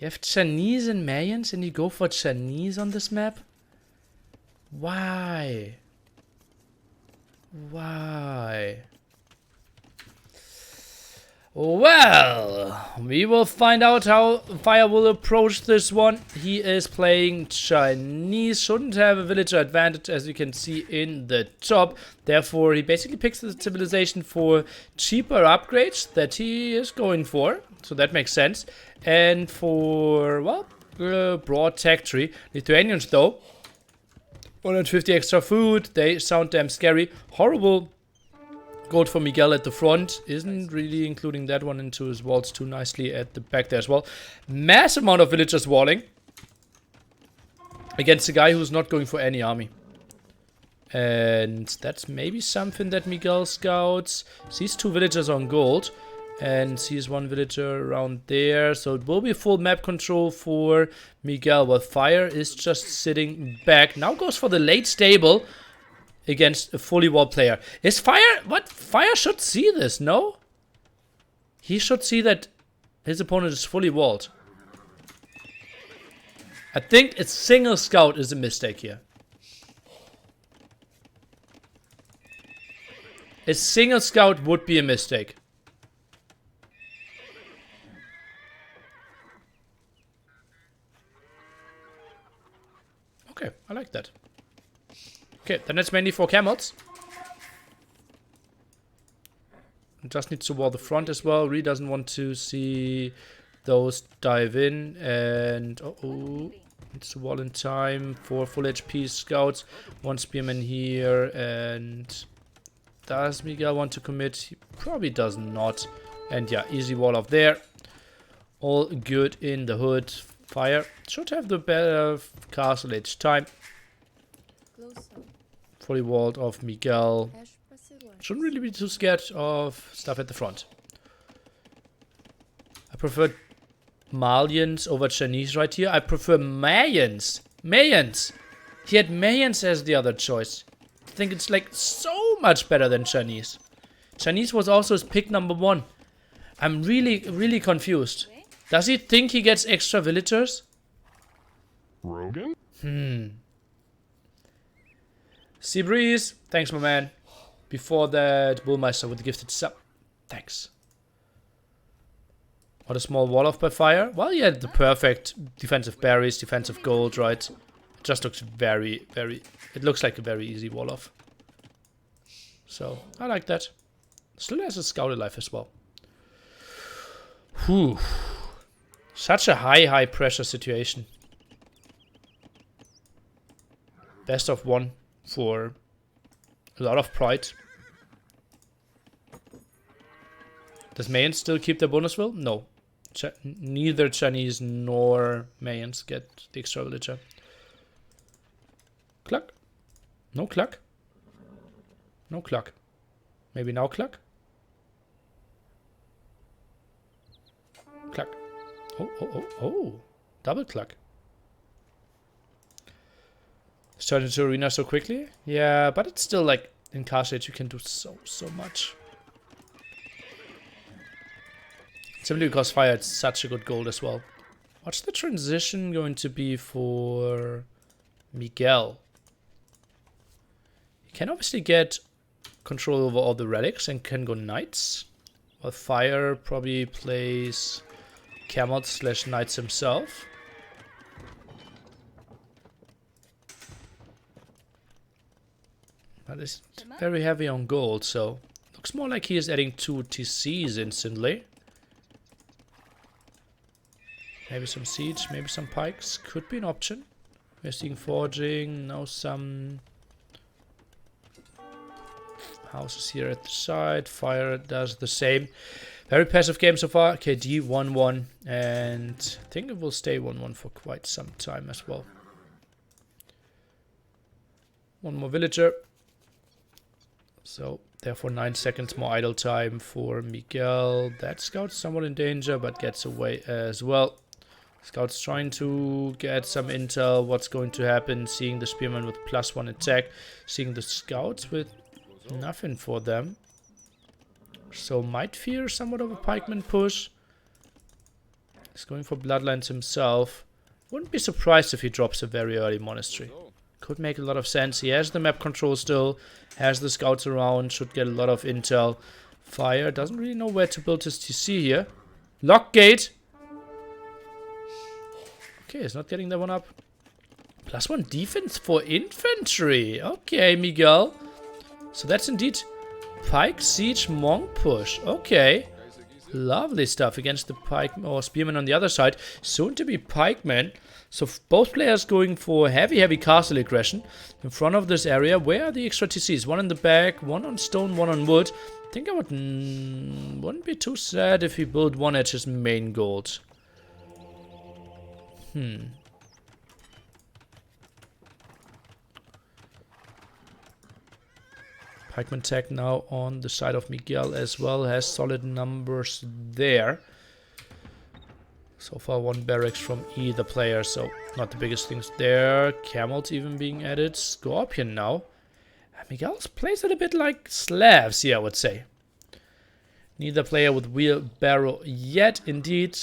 You have Chinese and Mayans and you go for Chinese on this map? Why? Why? Well, we will find out how Fire will approach this one. He is playing Chinese, shouldn't have a villager advantage as you can see in the top. Therefore, he basically picks the civilization for cheaper upgrades that he is going for. So that makes sense. And for, well, broad tech tree. Lithuanians though, 150 extra food, they sound damn scary. Horrible. Gold for Miguel at the front. Isn't really including that one into his walls too nicely at the back there as well. Mass amount of villagers walling. Against a guy who's not going for any army. And that's maybe something that Miguel scouts. Sees 2 villagers on gold. And sees 1 villager around there. So it will be full map control for Miguel. While Fire is just sitting back. Now goes for the late stable. Against a fully walled player. Is Fire... What? Fire should see this, no? He should see that his opponent is fully walled. I think a single scout is a mistake here. A single scout would be a mistake. Okay, I like that. Okay, then it's mainly for camels. Just needs to wall the front as well. Really doesn't want to see those dive in. And needs to wall in time for full HP scouts. 1 spearman here. And does Miguel want to commit? He probably does not. And yeah, easy wall off there. All good in the hood. Fire should have the better castle each time. Fully walled off Miguel. Shouldn't really be too scared of stuff at the front. I prefer Malians over Chinese right here. I prefer Mayans. Mayans. He had Mayans as the other choice. I think it's like so much better than Chinese. Chinese was also his pick number 1. I'm really confused. Does he think he gets extra villagers? Rogan? Seabreeze, thanks my man. Before that, Bullmeister with the gifted sub. Thanks. What a small wall off by Fire. Well, yeah, the perfect defensive berries, defensive gold, right? It just looks very... It looks like a very easy wall off. So, I like that. Still has a scout alive as well. Whew. Such a high pressure situation. Best of 1 for a lot of pride. Does Mayans still keep their bonus will? No. Neither Chinese nor Mayans get the extra villager. Cluck? No cluck? No cluck. Maybe now cluck? Cluck. Oh. Double cluck. It's turned into arena so quickly. Yeah, but it's still like in Castle Age you can do so much. Simply because Fire had such a good gold as well. What's the transition going to be for Miguel? He can obviously get control over all the relics and can go knights. While Fire probably plays camels / knights himself. But it's very heavy on gold, so looks more like he is adding 2 TCs instantly. Maybe some siege, maybe some pikes. Could be an option. We're seeing forging, now some houses here at the side. Fire does the same. Very passive game so far. KD 1-1. And I think it will stay 1-1 for quite some time as well. 1 more villager. So, therefore 9 seconds more idle time for Miguel. That scout's somewhat in danger, but gets away as well. Scout's trying to get some intel, what's going to happen, seeing the spearman with +1 attack, seeing the scouts with nothing for them. So might fear somewhat of a pikeman push. He's going for Bloodlines himself. Wouldn't be surprised if he drops a very early Monastery. Could make a lot of sense. He has the map control still, has the scouts around, should get a lot of intel. Fire doesn't really know where to build his TC here. Lock gate. Okay, he's not getting that one up. +1 defense for infantry. Okay, Miguel. So that's indeed Pike Siege Monk push. Okay. Lovely stuff against the Pike or Spearman on the other side. Soon to be Pikemen. So both players going for heavy castle aggression in front of this area. Where are the extra TCs? One in the back, one on stone, one on wood. I think I wouldn't be too sad if he built one at his main gold. Pikeman tech now on the side of Miguel as well. Has solid numbers there. So far 1 barracks from either player, so not the biggest things there. Camels even being added. Scorpion now. Miguel's plays it a bit like Slavs here, I would say. Neither player with wheelbarrow yet, indeed.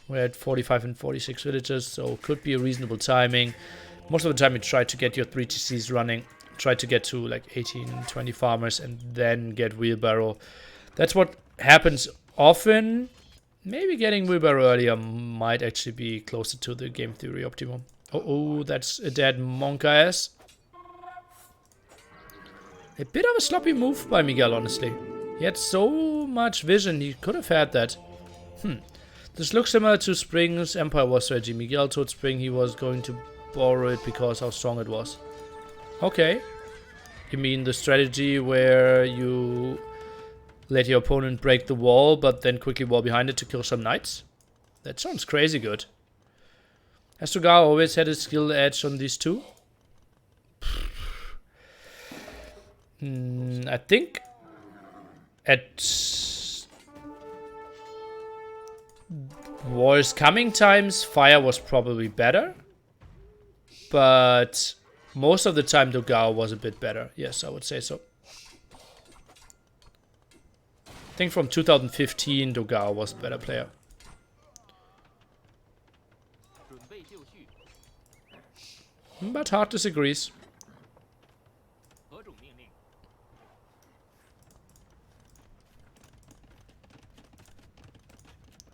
We're at 45 and 46 villagers, so could be a reasonable timing. Most of the time you try to get your 3 TCs running. Try to get to like 18, 20 farmers and then get wheelbarrow. That's what happens often. Maybe getting wheelbarrow earlier might actually be closer to the game theory optimum. Oh, that's a dead monk ass. A bit of a sloppy move by Miguel, honestly. He had so much vision, he could have had that. This looks similar to Spring's Empire War strategy. Miguel told Spring he was going to borrow it because how strong it was. Okay. You mean the strategy where you let your opponent break the wall, but then quickly wall behind it to kill some knights? That sounds crazy good. Has Togar always had a skill edge on these two? I think at War's Coming times, Fire was probably better. But most of the time, Dogar was a bit better. Yes, I would say so. I think from 2015, Dogar was a better player. But Hart disagrees.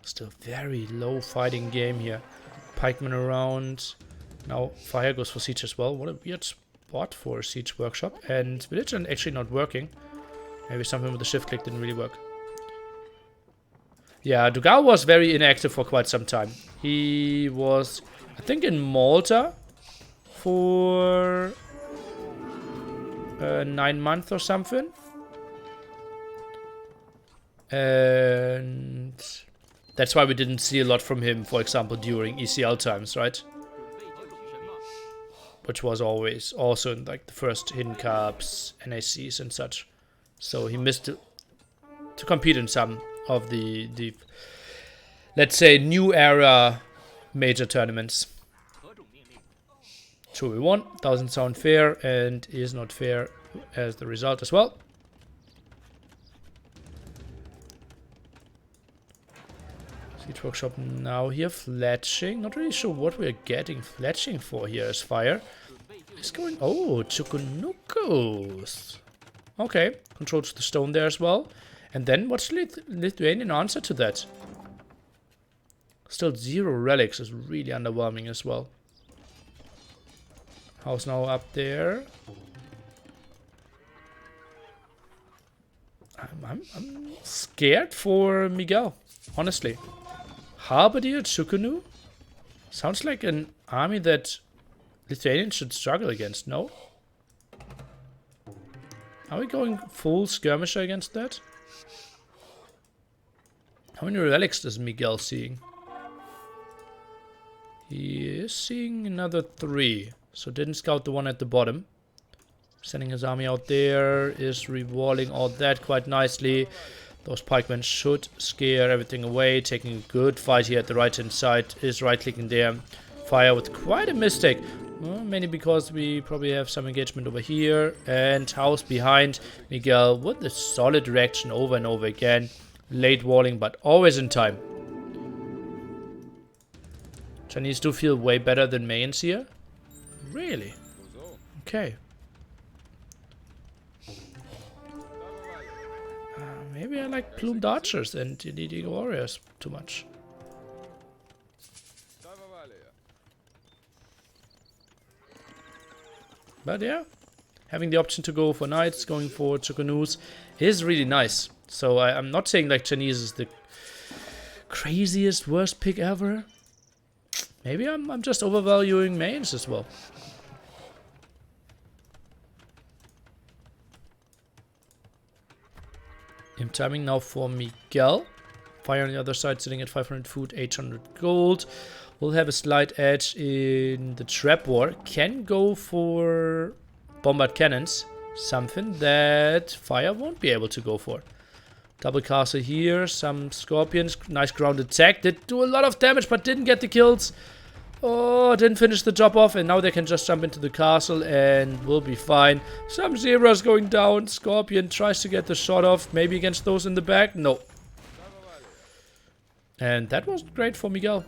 Still very low fighting game here. Pikemen around. Now Fire goes for Siege as well. What a weird spot for a Siege workshop. And Villager actually not working. Maybe something with the shift click didn't really work. Yeah, Dugal was very inactive for quite some time. He was, I think, in Malta for 9 months or something. And that's why we didn't see a lot from him, for example, during ECL times, right? Which was always also in like the first Hidden Cups, NACs and such. So he missed to compete in some of the let's say new era major tournaments. 2v1 doesn't sound fair and is not fair as the result as well. Siege workshop now here, fletching. Not really sure what we're getting fletching for here as Fire. He's going, oh, Chukunukos. Okay, controls the stone there as well. And then what's the Lithuanian answer to that? Still 0 relics is really underwhelming as well. House now up there. I'm scared for Miguel, honestly. Halberdier Chukunu? Sounds like an army that Lithuanians should struggle against, no? Are we going full skirmisher against that? How many relics does Miguel seeing? He is seeing another 3. So didn't scout the one at the bottom. Sending his army out there. Is rewalling all that quite nicely. Those pikemen should scare everything away. Taking a good fight here at the right hand side. Is right clicking there. Fire with quite a mistake. Well, mainly because we probably have some engagement over here. And house behind. Miguel with a solid reaction over and over again. Late walling, but always in time. Chinese do feel way better than Mayans here. Really? Okay. Maybe I like plumed archers and elite warriors too much. But yeah, having the option to go for knights, going for Chukanus is really nice. So I'm not saying like Chinese is the craziest, worst pick ever. Maybe I'm just overvaluing mains as well. Imp timing now for Miguel. Fire on the other side sitting at 500 food, 800 gold. We'll have a slight edge in the trap war. Can go for bombard cannons. Something that fire won't be able to go for. Double castle here. Some scorpions. Nice ground attack. Did do a lot of damage but didn't get the kills. Oh, didn't finish the job off. And now they can just jump into the castle and we'll be fine. Some zebras going down. Scorpion tries to get the shot off. Maybe against those in the back. No. And that wasn't great for Miguel.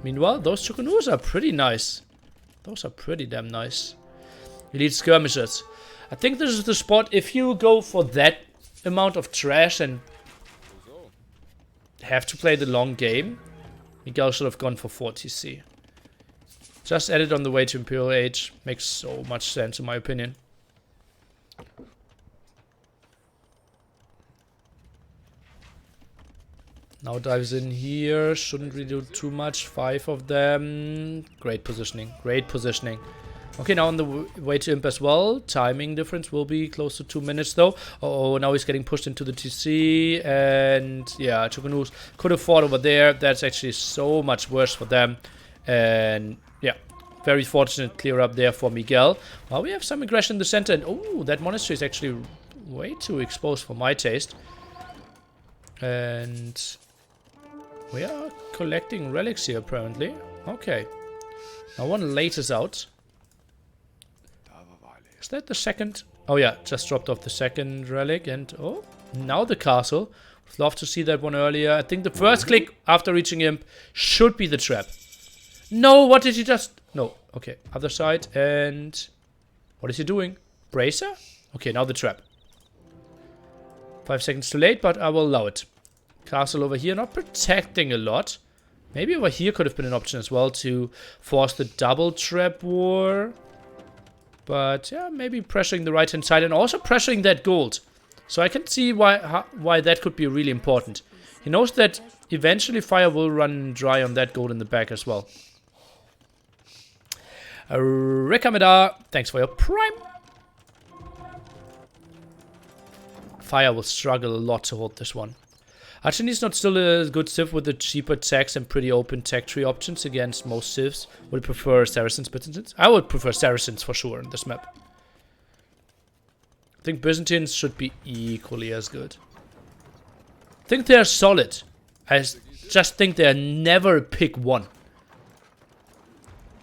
Meanwhile, those Chukanus are pretty nice. Those are pretty damn nice. Elite skirmishers. I think this is the spot. If you go for that amount of trash and have to play the long game, Miguel should have gone for 40C. Just added on the way to Imperial Age. Makes so much sense in my opinion. Now dives in here. Shouldn't really do too much. 5 of them. Great positioning. Great positioning. Okay, now on the way to Imp as well. Timing difference will be close to 2 minutes though. Oh, now he's getting pushed into the TC. And yeah, Chukanus could have fought over there. That's actually so much worse for them. And yeah, very fortunate clear up there for Miguel. Well, we have some aggression in the center. And oh, that monastery is actually way too exposed for my taste. And we are collecting relics here apparently. Okay. Now one late is out. Is that the second? Oh yeah, just dropped off the second relic. And oh, now the castle. Would love to see that one earlier. I think the first click after reaching Imp should be the trap. No, what did he just... No, okay, other side. And what is he doing? Bracer? Okay, now the trap. 5 seconds too late, but I will allow it. Castle over here, not protecting a lot. Maybe over here could have been an option as well to force the double trap war. But yeah, maybe pressuring the right hand side and also pressuring that gold. So I can see why that could be really important. He knows that eventually fire will run dry on that gold in the back as well. Rekameda, thanks for your prime. Fire will struggle a lot to hold this one. Actually, it's not still a good civ with the cheaper techs and pretty open tech tree options against most civs. Would you prefer Saracens, Byzantines? I would prefer Saracens for sure in this map. I think Byzantines should be equally as good. I think they're solid. I just think they're never pick one.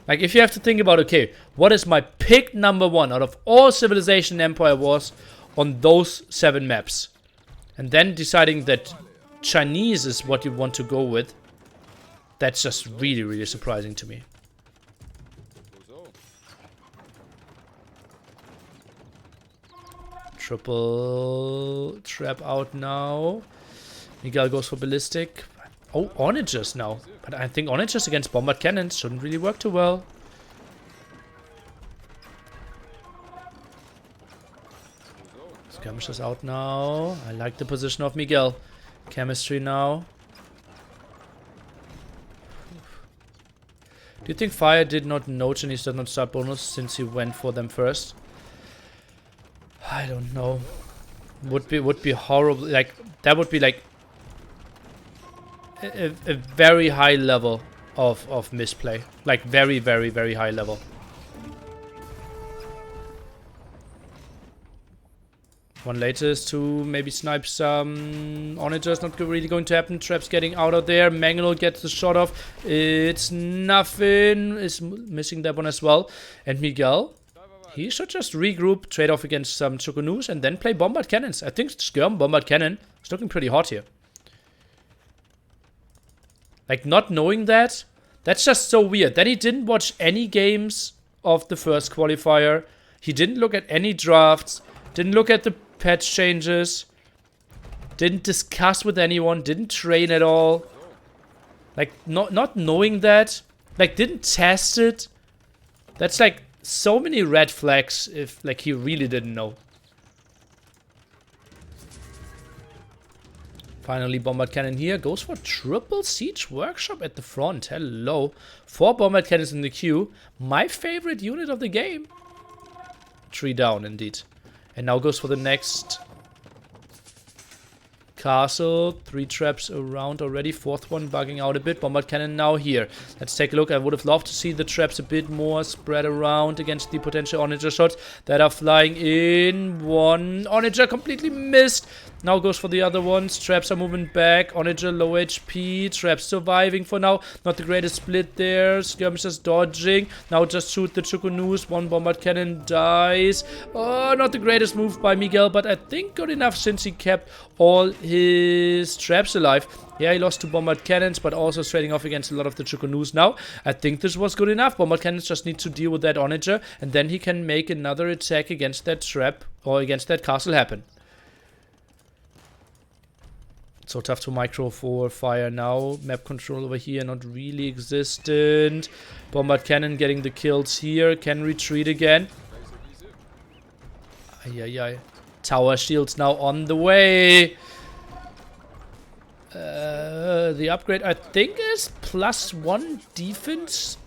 Like, if you have to think about, okay, what is my pick number 1 out of all Civilization and Empire Wars on those 7 maps? And then deciding that Chinese is what you want to go with. That's just really, really surprising to me. Triple trap out now. Miguel goes for ballistic. Oh, onagers now. But I think onagers against bombard cannons shouldn't really work too well. Skirmishers out now. I like the position of Miguel. Chemistry now. Do you think Fire did not know Chinese does not start bonus since he went for them first? I don't know. Would be horrible. Like, that would be like a very high level of misplay. Like very, very, very high level. One later is to maybe snipe some onagers. Not really going to happen. Traps getting out of there. Mangonel gets the shot off. It's nothing. Is missing that one as well. And Miguel, he should just regroup, trade off against some Chukanus, and then play bombard cannons. I think Skirm bombard cannon is looking pretty hot here. Like, not knowing that, That's just so weird. Then he didn't watch any games of the first qualifier. He didn't look at any drafts. Didn't look at the patch changes. Didn't discuss with anyone. Didn't train at all. Like, not knowing that. Like, didn't test it. That's like so many red flags if, like, he really didn't know. Finally, Bombard Cannon here. Goes for triple Siege Workshop at the front. Hello. 4 Bombard Cannons in the queue. My favorite unit of the game. 3 down, indeed. And now goes for the next castle. 3 traps around already. 4th one bugging out a bit. Bombard Cannon now here. Let's take a look. I would have loved to see the traps a bit more spread around against the potential Onager shots that are flying in. One Onager completely missed. Now goes for the other ones. Traps are moving back. Onager low HP. Traps surviving for now. Not the greatest split there. Skirmishers dodging. Now just shoot the Chukunoos. 1 Bombard Cannon dies. Oh, not the greatest move by Miguel, but I think good enough since he kept all his traps alive. Yeah, he lost 2 Bombard Cannons, but also trading off against a lot of the Chukunoos now. I think this was good enough. Bombard Cannons just need to deal with that Onager, and then he can make another attack against that trap or against that castle happen. So tough to micro for fire now. Map control over here not really existent. Bombard Cannon getting the kills here. Can retreat again. Ay. Tower shields now on the way. The upgrade I think is +1 defense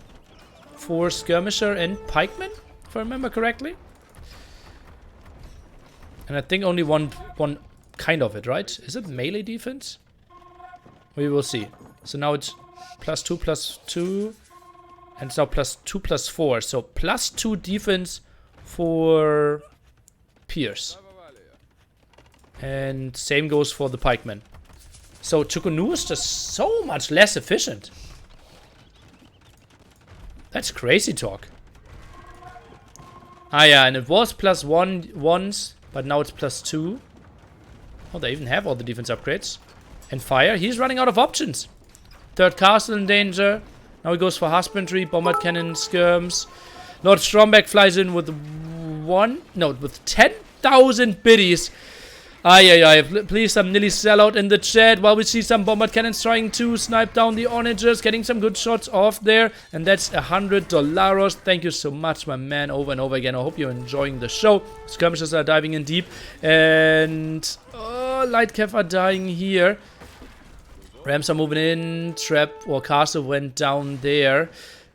for Skirmisher and Pikeman, if I remember correctly. And I think only one kind of it, right? Is it melee defense? We will see. So now it's +2/+2. And it's now +2/+4. So +2 defense for Pierce. And same goes for the pikeman. So Chukunoos is just so much less efficient. That's crazy talk. Ah yeah, and it was +1 once, but now it's +2. Oh, they even have all the defense upgrades. And fire, he's running out of options. 3rd castle in danger. Now he goes for husbandry, bombard cannon, skirms. Lord Stromberg flies in with with 10,000 biddies. Ay. Please, some Nilly sellout in the chat while we see some bombard cannons trying to snipe down the onagers, getting some good shots off there. And that's $100. Thank you so much, my man, over and over again. I hope you're enjoying the show. Skirmishers are diving in deep. And light cav are dying here. Rams are moving in. Trap or castle went down there.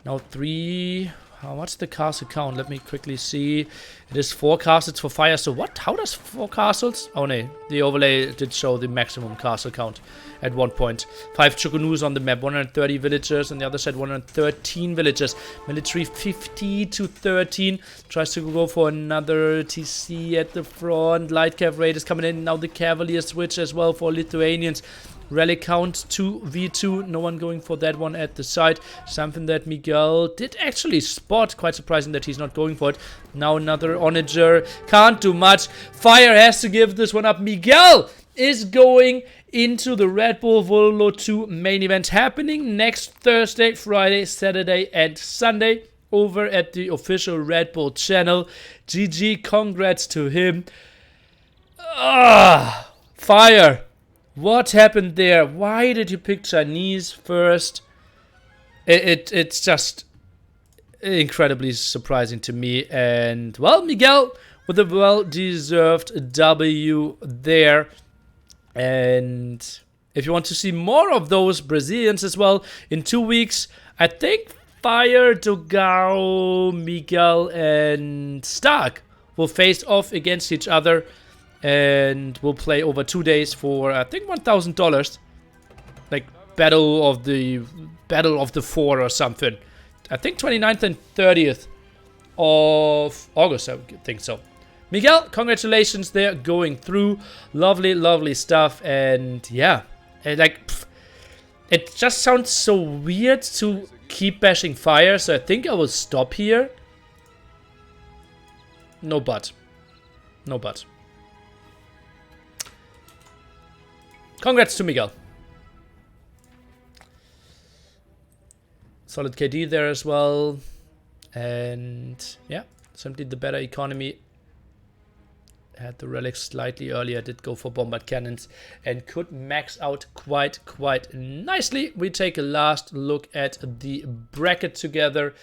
Now 3. How much the castle count? Let me quickly see. It is 4 castles for fire. So what? How does 4 castles? Oh no, the overlay did show the maximum castle count at one point. 5 Chukunoos on the map, 130 villagers. On the other side, 113 villagers. Military 50 to 13. Tries to go for another TC at the front. Light cav raid is coming in. Now the Cavalier switch as well for Lithuanians. Rally count 2v2, no one going for that one at the side. Something that Miguel did actually spot. Quite surprising that he's not going for it. Now another onager. Can't do much. Fire has to give this one up. Miguel is going into the Red Bull Wololo 2 main event happening next Thursday, Friday, Saturday and Sunday over at the official Red Bull channel. GG, congrats to him. Fire. What happened there? Why did you pick Chinese first? It's just incredibly surprising to me. And, well, Miguel with a well-deserved W there. And if you want to see more of those Brazilians as well, in 2 weeks, I think Fire, Dogao, Miguel, and Stark will face off against each other. And we'll play over 2 days for, I think, $1,000. Like, Battle of the 4 or something. I think 29th and 30th of August, I think so. Miguel, congratulations there, going through. Lovely, lovely stuff. And, yeah. And, like, it just sounds so weird to keep bashing fire. So I think I will stop here. No but. No but. Congrats to Miguel. Solid KD there as well. And yeah, simply the better economy. Had the relics slightly earlier, did go for bombard cannons and could max out quite nicely. We take a last look at the bracket together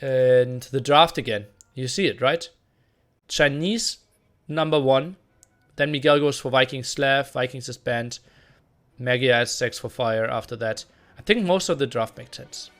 and the draft again. You see it, right? Chinese number 1. Then Miguel goes for Viking Slav. Vikings is banned. Maggie adds 6 for fire after that. I think most of the draft makes sense.